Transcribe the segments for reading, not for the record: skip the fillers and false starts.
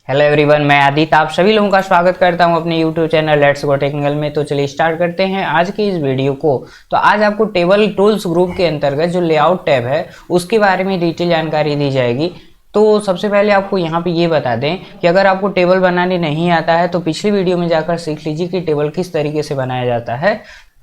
Hello everyone, मैं आदित्य आप सभी लोगों का स्वागत करता हूं अपने YouTube channel let's go technical में। तो चलिए स्टार्ट करते हैं आज की इस वीडियो को। तो आज आपको टेबल टूल्स ग्रुप के अंतर्गत जो लेआउट टैब है उसके बारे में डिटेल जानकारी दी जाएगी। तो सबसे पहले आपको यहाँ पे ये बता दें कि अगर आपको टेबल बनाने नहीं आता है तो पिछली वीडियो में जाकर सीख लीजिए कि टेबल किस तरीके से बनाया जाता है,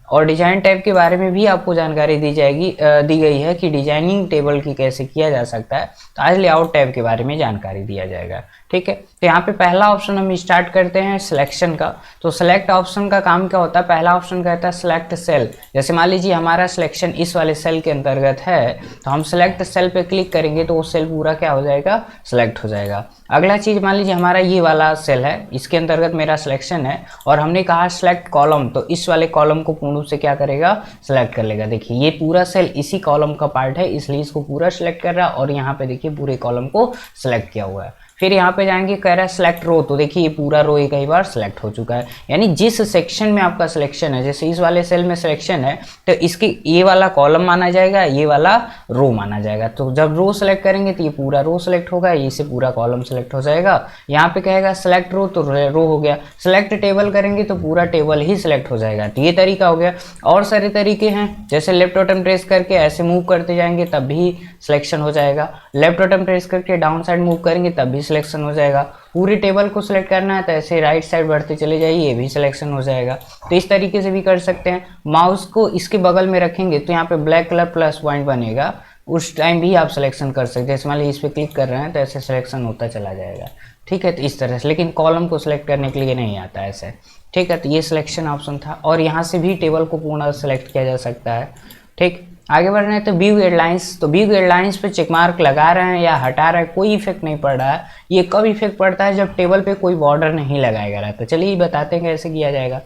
और डिजाइन टैब के बारे में भी आपको जानकारी दी गई है कि डिजाइनिंग टेबल की कैसे किया जा सकता है। तो आज लेआउट टैब के बारे में जानकारी दिया जाएगा। ठीक है, तो यहाँ पे पहला ऑप्शन हम स्टार्ट करते हैं सिलेक्शन का। तो सेलेक्ट ऑप्शन का काम क्या होता है? पहला ऑप्शन कहता है सिलेक्ट सेल। जैसे मान लीजिए हमारा सिलेक्शन इस वाले सेल के अंतर्गत है, तो हम सिलेक्ट सेल पे क्लिक करेंगे तो वो सेल पूरा क्या हो जाएगा? सिलेक्ट हो जाएगा। अगला चीज, मान लीजिए हमारा ये वाला सेल है, इसके अंतर्गत मेरा सिलेक्शन है और हमने कहा सिलेक्ट कॉलम, तो इस वाले कॉलम को पूर्ण रूप से क्या करेगा? सिलेक्ट कर लेगा। देखिए ये पूरा सेल इसी कॉलम का पार्ट है, इसलिए इसको पूरा सिलेक्ट कर रहा है और यहाँ पे देखिए पूरे कॉलम को सिलेक्ट किया हुआ है। फिर यहाँ पे जाएंगे, कह रहा है सिलेक्ट रो, तो देखिए ये पूरा रो एक ही बार सिलेक्ट हो चुका है। यानी जिस सेक्शन में आपका सिलेक्शन है, जैसे इस वाले सेल में सिलेक्शन है तो इसकी ये वाला कॉलम माना जाएगा, ये वाला रो माना जाएगा। तो जब रो सिलेक्ट करेंगे तो ये पूरा रो सिलेक्ट होगा, ये से पूरा कॉलम सिलेक्ट हो जाएगा। यहाँ पे कहेगा सिलेक्ट रो, तो रो हो गया। सिलेक्ट टेबल करेंगे तो पूरा टेबल ही सिलेक्ट हो जाएगा। तो ये तरीका हो गया। और सारे तरीके हैं, जैसे लेफ्ट बटन प्रेस करके ऐसे मूव करते जाएंगे तब भी सिलेक्शन हो जाएगा। लेफ्ट बटन प्रेस करके डाउन साइड मूव करेंगे तब भी सिलेक्शन हो जाएगा। पूरी टेबल को सिलेक्ट करना है तो ऐसे राइट साइड बढ़ते चले जाइए, ये भी सिलेक्शन हो जाएगा। तो इस तरीके से भी कर सकते हैं। माउस को इसके बगल में रखेंगे तो यहाँ पे ब्लैक कलर प्लस पॉइंट बनेगा, उस टाइम भी आप सिलेक्शन कर सकते हैं। मान लीजिए इस पर क्लिक कर रहे हैं तो ऐसे सिलेक्शन होता चला जाएगा। ठीक है, तो इस तरह से, लेकिन कॉलम को सिलेक्ट करने के लिए नहीं आता ऐसे। ठीक है, तो ये सिलेक्शन ऑप्शन था और यहाँ से भी टेबल को पूर्ण सेलेक्ट किया जा सकता है। ठीक, आगे बढ़ रहे हैं तो व्यू गाइडलाइंस। तो व्यू गाइडलाइंस पे चेक मार्क लगा रहे हैं या हटा रहे हैं, कोई इफेक्ट नहीं पड़ रहा है। ये कब इफेक्ट पड़ता है? जब टेबल पे कोई बॉर्डर नहीं लगाएगा रहा। तो चलिए बताते हैं कैसे किया जाएगा।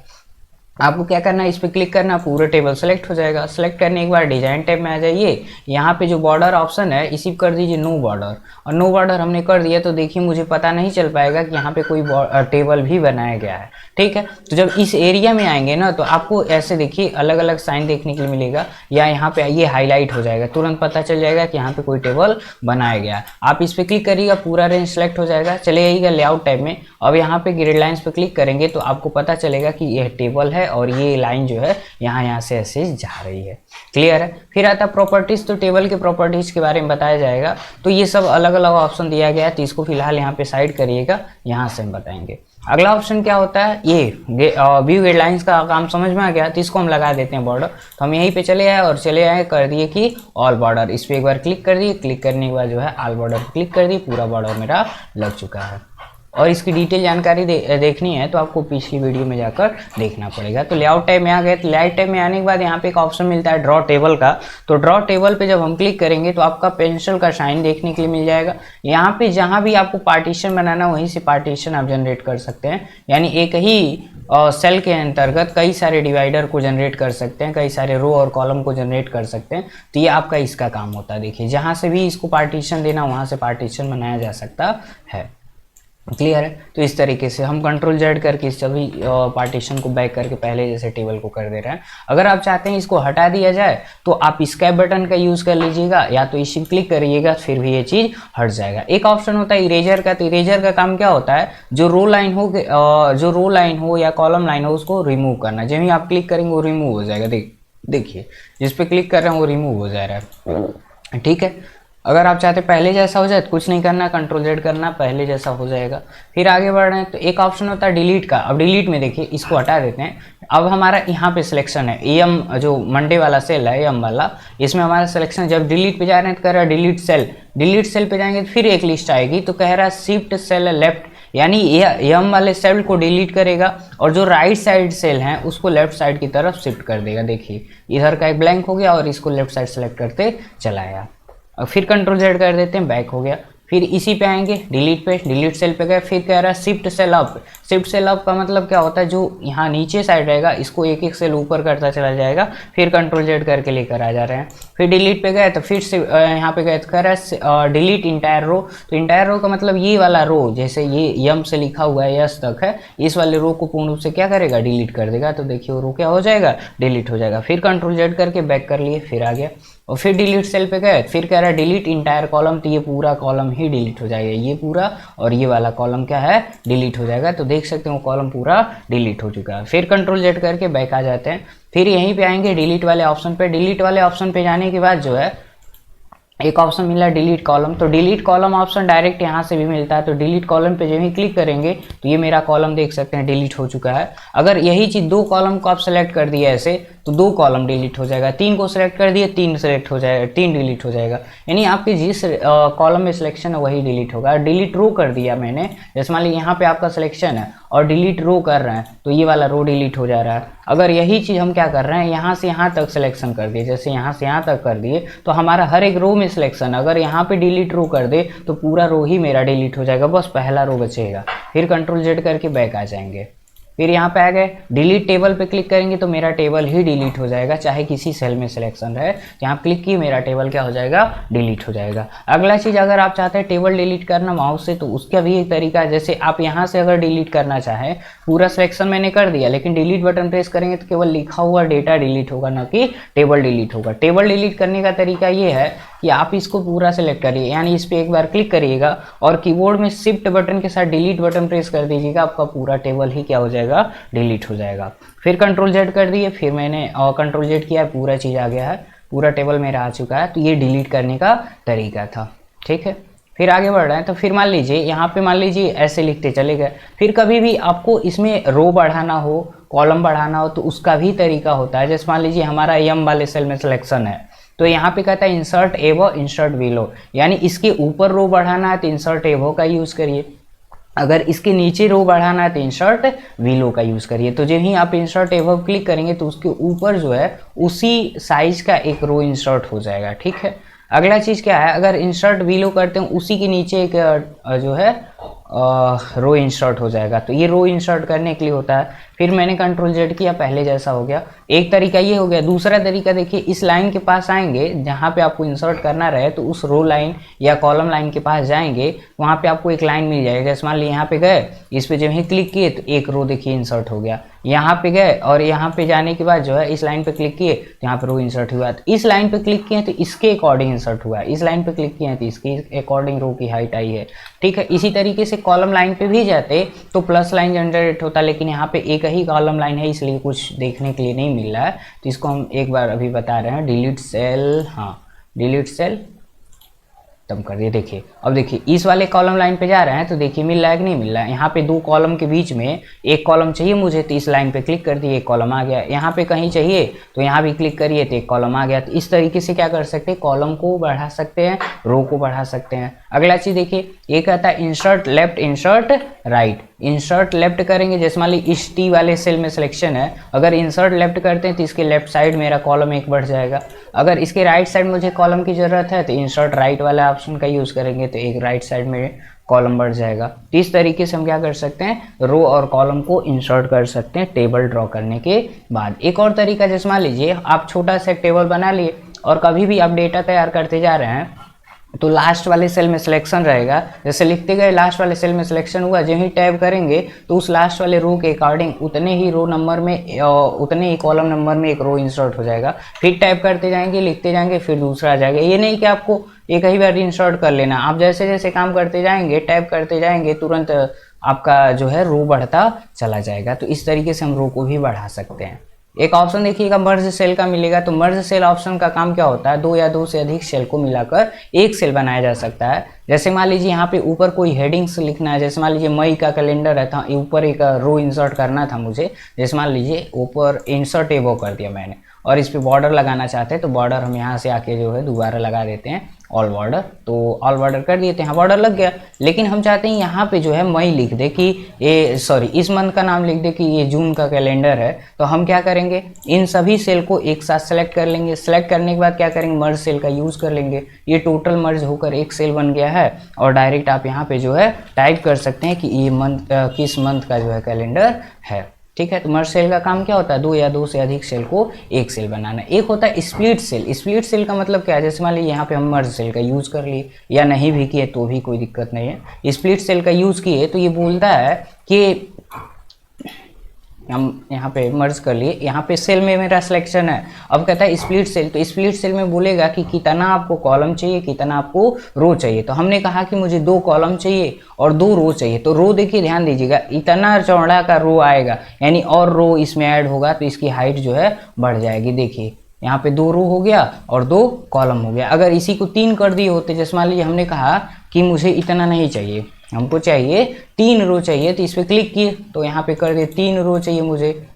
आपको क्या करना है, इस पर क्लिक करना, पूरा टेबल सेलेक्ट हो जाएगा। सेलेक्ट करने के बाद डिजाइन टैब में आ जाइए, यहाँ पे जो बॉर्डर ऑप्शन है इसी कर दीजिए नो बॉर्डर, और नो बॉर्डर हमने कर दिया तो देखिए मुझे पता नहीं चल पाएगा कि यहाँ पे कोई टेबल भी बनाया गया है। ठीक है, तो जब इस एरिया में आएंगे ना तो आपको ऐसे देखिए अलग अलग साइन देखने के लिए मिलेगा, या यहाँ पे ये हाईलाइट हो जाएगा, तुरंत पता चल जाएगा कि यहाँ पे कोई टेबल बनाया गया। आप इस पर क्लिक करिएगा, पूरा रेंज सेलेक्ट हो जाएगा। चले जाइएगा लेआउट टैब में, अब यहाँ पे ग्रिड लाइन्स पे क्लिक करेंगे तो आपको पता चलेगा कि यह टेबल है और ये लाइन जो है यहाँ से ऐसे जा रही है। क्लियर है? फिर आता है प्रॉपर्टीज। तो टेबल के प्रॉपर्टीज के बारे में बताया जाएगा। तो ये सब अलग अलग ऑप्शन दिया गया है, तो इसको फिलहाल यहाँ पे साइड करिएगा, यहाँ से हम बताएंगे। अगला ऑप्शन क्या होता है, ये व्यू गाइडलाइंस का काम समझ में आ गया, तो इसको हम लगा देते हैं बॉर्डर। तो हम यहीं पे चले आए और चले आए कर दिए कि ऑल बॉर्डर, इस पर एक बार क्लिक कर दिए। क्लिक करने के बाद जो है ऑल बॉर्डर क्लिक कर दिए, पूरा बॉर्डर मेरा लग चुका है। और इसकी डिटेल जानकारी देखनी है तो आपको पिछली वीडियो में जाकर देखना पड़ेगा। तो लेआउट टैब में आ गए। तो लेआउट टैब में आने के बाद यहाँ पे एक ऑप्शन मिलता है ड्रॉ टेबल का। तो ड्रॉ टेबल पे जब हम क्लिक करेंगे तो आपका पेंसिल का साइन देखने के लिए मिल जाएगा। यहाँ पे जहाँ भी आपको पार्टीशन बनाना वहीं से पार्टीशन आप जनरेट कर सकते हैं। यानी एक ही सेल के अंतर्गत कई सारे डिवाइडर को जनरेट कर सकते हैं, कई सारे रो और कॉलम को जनरेट कर सकते हैं। तो ये आपका इसका काम होता है। देखिए जहाँ से भी इसको पार्टीशन देना वहाँ से पार्टीशन बनाया जा सकता है। क्लियर है? तो इस तरीके से हम कंट्रोल जेड करके इस सभी पार्टीशन को बैक करके पहले जैसे टेबल को कर दे रहे हैं। अगर आप चाहते हैं इसको हटा दिया जाए तो आप स्कैप बटन का यूज कर लीजिएगा, या तो इसी क्लिक करिएगा फिर भी ये चीज हट जाएगा। एक ऑप्शन होता है इरेजर का। तो इरेजर का काम क्या होता है, जो रो लाइन हो या कॉलम लाइन हो उसको रिमूव करना। जब ही आप क्लिक करेंगे वो रिमूव हो जाएगा। देखिए जिस पे क्लिक कर रहे हैं वो रिमूव हो जा रहा है। ठीक है, अगर आप चाहते पहले जैसा हो जाए तो कुछ नहीं करना, कंट्रोल जेड करना, पहले जैसा हो जाएगा। फिर आगे बढ़ रहे हैं तो एक ऑप्शन होता है डिलीट का। अब डिलीट में देखिए इसको हटा देते हैं। अब हमारा यहाँ पे सिलेक्शन है एम, जो मंडे वाला सेल है एम वाला, इसमें हमारा सिलेक्शन। जब डिलीट पे जा रहे हैं तो कह रहा है डिलीट सेल। डिलीट सेल पे जाएंगे तो फिर एक लिस्ट आएगी, तो कह रहा है शिफ्ट सेल लेफ्ट, यानी एम वाले सेल को डिलीट करेगा और जो राइट साइड सेल हैं उसको लेफ्ट साइड की तरफ शिफ्ट कर देगा। देखिए इधर का एक ब्लैंक हो गया और इसको लेफ्ट साइड सेलेक्ट करते चला आया। और फिर कंट्रोल जेड कर देते हैं, बैक हो गया। फिर इसी पे आएंगे डिलीट पे, डिलीट सेल पे गए, फिर कह रहा है shift cell up. Shift cell up का मतलब क्या होता है, जो यहाँ नीचे साइड रहेगा इसको एक एक सेल ऊपर करता चला जाएगा। फिर कंट्रोल जेड करके लेकर आ जा रहे हैं। फिर डिलीट पे गए तो फिर से यहाँ पे गए तो कह रहा है डिलीट इंटायर रो। तो इंटायर रो का मतलब ये वाला रो, जैसे ये यम से लिखा हुआ है यस तक है, इस वाले रो को पूर्ण रूप से क्या करेगा, डिलीट कर देगा। तो देखिए वो रो क्या हो जाएगा, डिलीट हो जाएगा। फिर कंट्रोल जेड करके बैक कर लिए, फिर आ गया। और फिर डिलीट सेल पे गए, फिर कह रहा है डिलीट इंटायर कॉलम, तो ये पूरा कॉलम ही डिलीट हो जाएगा, ये पूरा और ये वाला कॉलम क्या है डिलीट हो जाएगा। तो देख सकते हैं वो कॉलम पूरा डिलीट हो चुका है। फिर कंट्रोल जेड करके बैक आ जाते हैं, फिर यहीं पे आएंगे डिलीट वाले ऑप्शन पे। डिलीट वाले ऑप्शन पे जाने के बाद जो है एक ऑप्शन मिला डिलीट कॉलम, तो डिलीट कॉलम ऑप्शन डायरेक्ट यहाँ से भी मिलता है। तो डिलीट कॉलम पे जब ही क्लिक करेंगे तो ये मेरा कॉलम देख सकते हैं डिलीट हो चुका है। अगर यही चीज़ 2 कॉलम को आप सेलेक्ट कर दिए ऐसे तो 2 कॉलम डिलीट हो जाएगा, 3 को सिलेक्ट कर दिए 3 सेलेक्ट हो जाएगा, 3 डिलीट हो जाएगा। यानी आपके जिस कॉलम में सिलेक्शन है वही डिलीट होगा। डिलीट रो कर दिया मैंने, जैसे मान लीजिए यहाँ पे आपका सिलेक्शन है और डिलीट रो कर रहे हैं तो ये वाला रो डिलीट हो जा रहा है। अगर यही चीज़ हम क्या कर रहे हैं यहाँ से यहाँ तक सिलेक्शन कर दिए, जैसे यहाँ से यहाँ तक कर दिए तो हमारा हर एक रो में सिलेक्शन, अगर यहाँ पे डिलीट रो कर दे तो पूरा रो ही मेरा डिलीट हो जाएगा, बस पहला रो बचेगा। फिर कंट्रोल जेड करके बैक आ जाएंगे, फिर यहाँ पे आ गए डिलीट टेबल पे क्लिक करेंगे तो मेरा टेबल ही डिलीट हो जाएगा, चाहे किसी सेल में सिलेक्शन रहे। यहाँ क्लिक किए मेरा टेबल क्या हो जाएगा डिलीट हो जाएगा। अगला चीज़, अगर आप चाहते हैं टेबल डिलीट करना माउस से तो उसका भी एक तरीका है। जैसे आप यहाँ से अगर डिलीट करना चाहें, पूरा सिलेक्शन मैंने कर दिया लेकिन डिलीट बटन प्रेस करेंगे तो केवल लिखा हुआ डेटा डिलीट होगा, न कि टेबल डिलीट होगा। टेबल डिलीट करने का तरीका ये है कि आप इसको पूरा सेलेक्ट करिए, यानी इस पर एक बार क्लिक करिएगा और कीबोर्ड में शिफ्ट बटन के साथ डिलीट बटन प्रेस कर दीजिएगा, आपका पूरा टेबल ही क्या हो जाएगा डिलीट हो जाएगा। फिर कंट्रोल जेड कर दिए, फिर मैंने कंट्रोल जेड किया, पूरा चीज़ आ गया है, पूरा टेबल मेरा आ चुका है। तो ये डिलीट करने का तरीका था, ठीक है। फिर आगे बढ़ रहे हैं, तो फिर मान लीजिए यहाँ पे मान लीजिए ऐसे लिखते चले गए। फिर कभी भी आपको इसमें रो बढ़ाना हो, कॉलम बढ़ाना हो तो उसका भी तरीका होता है। जैसे मान लीजिए हमारा एम वाले सेल में सिलेक्शन है तो यहाँ पे कहता है इंसर्ट एबो इंसर्ट बिलो, यानी इसके ऊपर रो बढ़ाना है तो इंसर्ट एबो का यूज़ करिए, अगर इसके नीचे रो बढ़ाना है तो इंसर्ट विलो का यूज़ करिए। तो जब ही आप इंसर्ट एबव क्लिक करेंगे तो उसके ऊपर जो है उसी साइज का एक रो इंसर्ट हो जाएगा, ठीक है। अगला चीज़ क्या है, अगर इंसर्ट विलो करते हैं उसी के नीचे एक जो है रो इंसर्ट हो जाएगा, तो ये रो इंसर्ट करने के लिए होता है। फिर मैंने कंट्रोल जेड किया, पहले जैसा हो गया। एक तरीका ये हो गया। दूसरा तरीका देखिए, इस लाइन के पास आएंगे जहाँ पे आपको इंसर्ट करना रहे तो उस रो लाइन या कॉलम लाइन के पास जाएंगे, वहाँ पे आपको एक लाइन मिल जाएगी। जैसे मान लीजिए यहाँ पे गए, इस पे जब ही क्लिक किए तो एक रो देखिए इंसर्ट हो गया। यहाँ पे गए और यहाँ पे जाने के बाद जो है इस लाइन पे क्लिक किए तो यहाँ पे रो इंसर्ट हुआ। तो इस लाइन पे क्लिक किए तो इसके अकॉर्डिंग इंसर्ट हुआ, इस लाइन पे क्लिक किए तो इसके अकॉर्डिंग रो की हाइट आई है, ठीक है। इसी तरीके से कॉलम लाइन पे भी जाते तो प्लस लाइन जनरेट होता, लेकिन यहाँ पे एक ही कॉलम लाइन है इसलिए कुछ देखने के लिए नहीं मिल रहा है। तो इसको हम एक बार अभी बता रहे हैं, डिलीट सेल, हाँ डिलीट सेल खत्म कर दिए। देखिए अब देखिए इस वाले कॉलम लाइन पे जा रहे हैं तो देखिए मिल रहा है कि नहीं मिल रहा है। यहाँ पे 2 कॉलम के बीच में एक कॉलम चाहिए मुझे तो इस लाइन पे क्लिक कर दिए, एक कॉलम आ गया। यहाँ पे कहीं चाहिए तो यहाँ भी क्लिक करिए तो एक कॉलम आ गया। तो इस तरीके से क्या कर सकते हैं, कॉलम को बढ़ा सकते हैं, रो को बढ़ा सकते हैं। अगला चीज़ देखिए, ये कहता है insert left insert right. Insert left करेंगे, जैसे मान लीजिए इस टी वाले सेल में सिलेक्शन है, अगर इंसर्ट लेफ्ट करते हैं तो इसके लेफ्ट साइड मेरा कॉलम एक बढ़ जाएगा। अगर इसके राइट साइड मुझे कॉलम की ज़रूरत है तो इंसर्ट राइट वाला ऑप्शन का यूज़ करेंगे तो एक राइट साइड में कॉलम बढ़ जाएगा। तो इस तरीके से हम क्या कर सकते हैं, रो और कॉलम को इंसर्ट कर सकते हैं टेबल ड्रॉ करने के बाद। एक और तरीका, जैसे मान लीजिए आप छोटा सा टेबल बना लिए और कभी भी आप डेटा तैयार करते जा रहे हैं तो लास्ट वाले सेल में सिलेक्शन रहेगा, जैसे लिखते गए लास्ट वाले सेल में सिलेक्शन हुआ, जब ही टैब करेंगे तो उस लास्ट वाले रो के अकॉर्डिंग उतने ही रो नंबर में उतने ही कॉलम नंबर में एक रो इंसर्ट हो जाएगा। फिर टैब करते जाएंगे, लिखते जाएंगे, फिर दूसरा आ जाएगा। ये नहीं कि आपको एक ही बार इंसर्ट कर लेना, आप जैसे जैसे काम करते जाएंगे, टैब करते जाएंगे, तुरंत आपका जो है रो बढ़ता चला जाएगा। तो इस तरीके से हम रो को भी बढ़ा सकते हैं। एक ऑप्शन देखिएगा मर्ज सेल का मिलेगा, तो मर्ज सेल ऑप्शन का काम क्या होता है, 2 या 2 से अधिक सेल को मिलाकर एक सेल बनाया जा सकता है। जैसे मान लीजिए यहाँ पे ऊपर कोई हेडिंग्स लिखना है, जैसे मान लीजिए मई का कैलेंडर है, था ऊपर एक रो इंसर्ट करना था मुझे, जैसे मान लीजिए ऊपर इंसर्ट एबो कर दिया मैंने और इस पे बॉर्डर लगाना चाहते हैं तो बॉर्डर हम यहाँ से आके जो है दोबारा लगा देते हैं ऑल बॉर्डर, तो ऑल बॉर्डर कर दिए थे, यहाँ बॉर्डर लग गया। लेकिन हम चाहते हैं यहाँ पे जो है मई लिख दे कि ये सॉरी इस मंथ का नाम लिख दे कि ये जून का कैलेंडर है, तो हम क्या करेंगे, इन सभी सेल को एक साथ सेलेक्ट कर लेंगे। सेलेक्ट करने के बाद क्या करेंगे, मर्ज सेल का यूज़ कर लेंगे। ये टोटल मर्ज होकर एक सेल बन गया है और डायरेक्ट आप यहाँ पे जो है टाइप कर सकते हैं कि ये मंथ किस मंथ का जो है कैलेंडर है, ठीक है। तो मर्ज सेल का काम क्या होता है, 2 या 2 से अधिक सेल को एक सेल बनाना। एक होता है स्प्लिट सेल। स्प्लिट सेल का मतलब क्या है, जैसे मान लीजिए यहाँ पे हम मर्ज सेल का यूज़ कर लिए या नहीं भी किए तो भी कोई दिक्कत नहीं है। स्प्लिट सेल का यूज़ किए तो ये बोलता है कि हम यहाँ पे मर्ज कर लिए। यहाँ पे सेल में मेरा सिलेक्शन है। अब कहता है स्प्लिट सेल, तो स्प्लिट सेल में बोलेगा कि कितना आपको कॉलम चाहिए, कितना आपको रो चाहिए। तो हमने कहा कि मुझे 2 कॉलम चाहिए और 2 रो चाहिए। तो रो देखिए, ध्यान दीजिएगा, इतना चौड़ा का रो आएगा, यानी और रो इसमें ऐड होगा तो इसकी हाइट जो है बढ़ जाएगी। देखिए यहाँ पे 2 रो हो गया और 2 कॉलम हो गया। अगर इसी को 3 कर दिए होते, जैसे मान लीजिए हमने कहा कि मुझे इतना नहीं चाहिए, हमको चाहिए 3 रो चाहिए, तो इस पर क्लिक किए तो यहाँ पे कर दिए 3 रो चाहिए मुझे।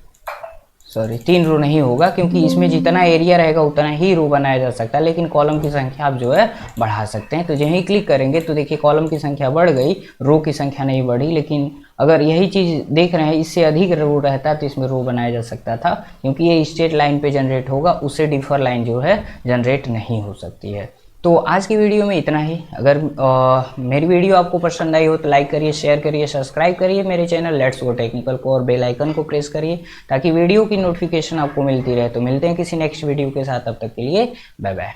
सॉरी 3 रो नहीं होगा, क्योंकि इसमें जितना एरिया रहेगा उतना ही रो बनाया जा सकता है, लेकिन कॉलम की संख्या आप जो है बढ़ा सकते हैं। तो यहीं क्लिक करेंगे तो देखिए कॉलम की संख्या बढ़ गई, रो की संख्या नहीं बढ़ी। लेकिन अगर यही चीज़ देख रहे हैं, इससे अधिक रो रहता तो इसमें रो बनाया जा सकता था, क्योंकि ये स्ट्रेट लाइन पे जनरेट होगा, उससे डिफर लाइन जो है जनरेट नहीं हो सकती है। तो आज की वीडियो में इतना ही। अगर मेरी वीडियो आपको पसंद आई हो तो लाइक करिए, शेयर करिए, सब्सक्राइब करिए मेरे चैनल लेट्स गो टेक्निकल को, और बेल आइकन को प्रेस करिए ताकि वीडियो की नोटिफिकेशन आपको मिलती रहे। तो मिलते हैं किसी नेक्स्ट वीडियो के साथ, तब तक के लिए बाय बाय।